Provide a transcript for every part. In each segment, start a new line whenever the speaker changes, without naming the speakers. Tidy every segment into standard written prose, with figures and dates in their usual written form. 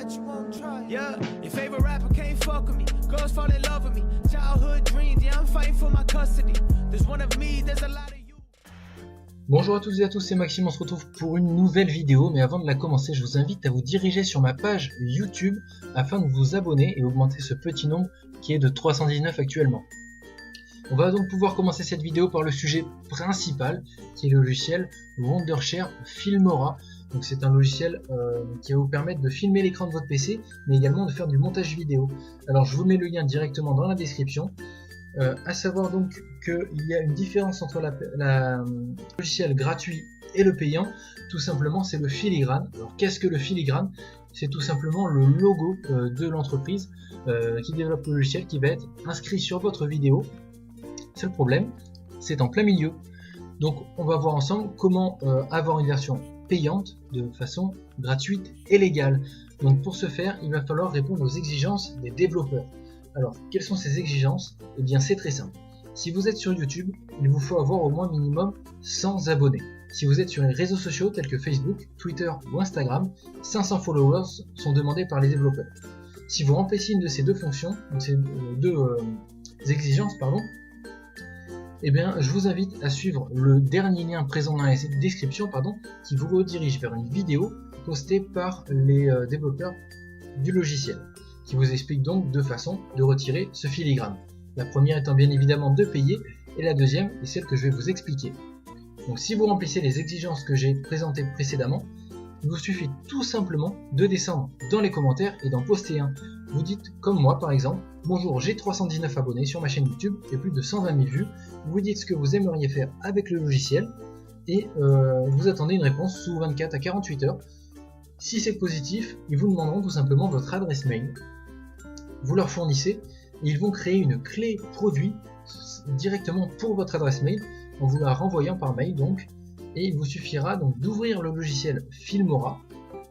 bet you won't try. Yeah, your favorite rapper can't fuck with me. Girls fall in love with me. Childhood dreams, yeah, I'm fighting for my custody. There's one of me, there's a lot of you.
Bonjour à toutes et à tous, c'est Maxime, on se retrouve pour une nouvelle vidéo, mais avant de la commencer, je vous invite à vous diriger sur ma page YouTube afin de vous abonner et augmenter ce petit nombre qui est de 319 actuellement. On va donc pouvoir commencer cette vidéo par le sujet principal, qui est le logiciel Wondershare Filmora. Donc c'est un logiciel qui va vous permettre de filmer l'écran de votre PC, mais également de faire du montage vidéo. Alors je vous mets le lien directement dans la description. À savoir donc qu'il y a une différence entre le logiciel gratuit et le payant. Tout simplement, c'est le filigrane. Alors qu'est-ce que le filigrane? C'est tout simplement le logo de l'entreprise qui développe le logiciel qui va être inscrit sur votre vidéo. C'est le problème, c'est en plein milieu. Donc on va voir ensemble comment avoir une version payante de façon gratuite et légale. Donc pour ce faire, il va falloir répondre aux exigences des développeurs. Alors, quelles sont ces exigences? Eh bien, c'est très simple. Si vous êtes sur YouTube, il vous faut avoir au moins minimum 100 abonnés. Si vous êtes sur les réseaux sociaux tels que Facebook, Twitter ou Instagram, 500 followers sont demandés par les développeurs. Si vous remplissez une de ces deux fonctions, donc ces deux exigences, eh bien, je vous invite à suivre le dernier lien présent dans la description, qui vous redirige vers une vidéo postée par les développeurs du logiciel, qui vous explique donc deux façons de retirer ce filigrane. La première étant bien évidemment de payer, et la deuxième est celle que je vais vous expliquer. Donc si vous remplissez les exigences que j'ai présentées précédemment, il vous suffit tout simplement de descendre dans les commentaires et d'en poster un. Vous dites comme moi par exemple, bonjour, j'ai 319 abonnés sur ma chaîne YouTube et plus de 120 000 vues. Vous dites ce que vous aimeriez faire avec le logiciel et vous attendez une réponse sous 24 à 48 heures. Si c'est positif, ils vous demanderont tout simplement votre adresse mail. Vous leur fournissez et ils vont créer une clé produit directement pour votre adresse mail en vous la renvoyant par mail donc, et il vous suffira donc d'ouvrir le logiciel Filmora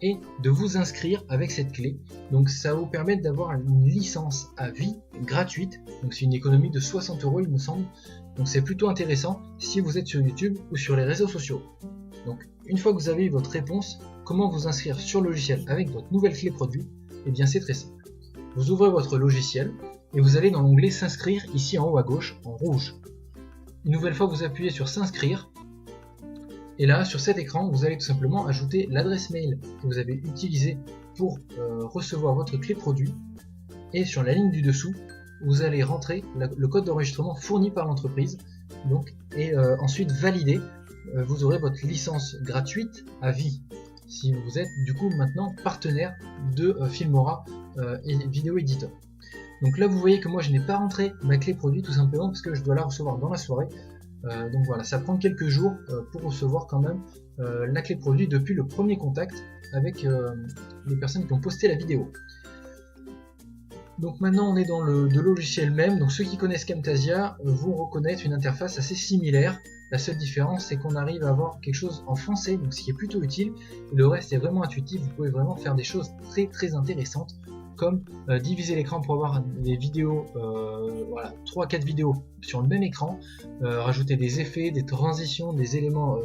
et de vous inscrire avec cette clé. Donc ça va vous permettre d'avoir une licence à vie gratuite, donc c'est une économie de 60 € il me semble, donc c'est plutôt intéressant si vous êtes sur YouTube ou sur les réseaux sociaux. Donc une fois que vous avez eu votre réponse, comment vous inscrire sur le logiciel avec votre nouvelle clé produit? Eh bien c'est très simple. Vous ouvrez votre logiciel et vous allez dans l'onglet s'inscrire ici en haut à gauche en rouge. Une nouvelle fois vous appuyez sur s'inscrire et là sur cet écran vous allez tout simplement ajouter l'adresse mail que vous avez utilisée pour recevoir votre clé produit et sur la ligne du dessous vous allez rentrer le code d'enregistrement fourni par l'entreprise et ensuite valider. Vous aurez votre licence gratuite à vie si vous êtes du coup maintenant partenaire de Filmora et vidéo éditeur. Donc là vous voyez que moi je n'ai pas rentré ma clé produit tout simplement parce que je dois la recevoir dans la soirée. Donc voilà, ça prend quelques jours pour recevoir quand même la clé produit depuis le premier contact avec les personnes qui ont posté la vidéo. Donc maintenant on est dans le logiciel même, donc ceux qui connaissent Camtasia vont reconnaître une interface assez similaire. La seule différence c'est qu'on arrive à avoir quelque chose en français, donc ce qui est plutôt utile, et le reste est vraiment intuitif, vous pouvez vraiment faire des choses très très intéressantes, comme diviser l'écran pour avoir des vidéos, 3-4 vidéos sur le même écran, rajouter des effets, des transitions, des éléments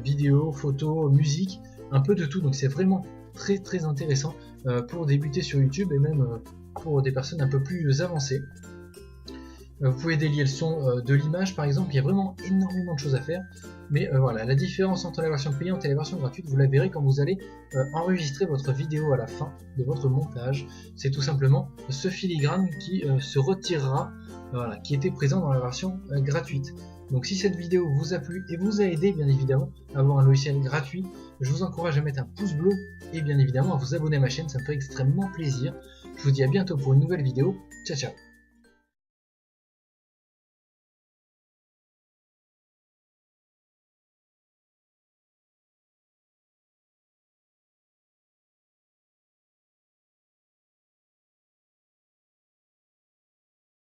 vidéo, photo, musique, un peu de tout, donc c'est vraiment très très intéressant pour débuter sur YouTube et même pour des personnes un peu plus avancées. Vous pouvez délier le son de l'image par exemple, il y a vraiment énormément de choses à faire, mais voilà, la différence entre la version payante et la version gratuite, vous la verrez quand vous allez enregistrer votre vidéo à la fin de votre montage. C'est tout simplement ce filigrane qui se retirera, qui était présent dans la version gratuite. Donc si cette vidéo vous a plu et vous a aidé bien évidemment à avoir un logiciel gratuit, je vous encourage à mettre un pouce bleu et bien évidemment à vous abonner à ma chaîne, ça me fait extrêmement plaisir. Je vous dis à bientôt pour une nouvelle vidéo, ciao ciao.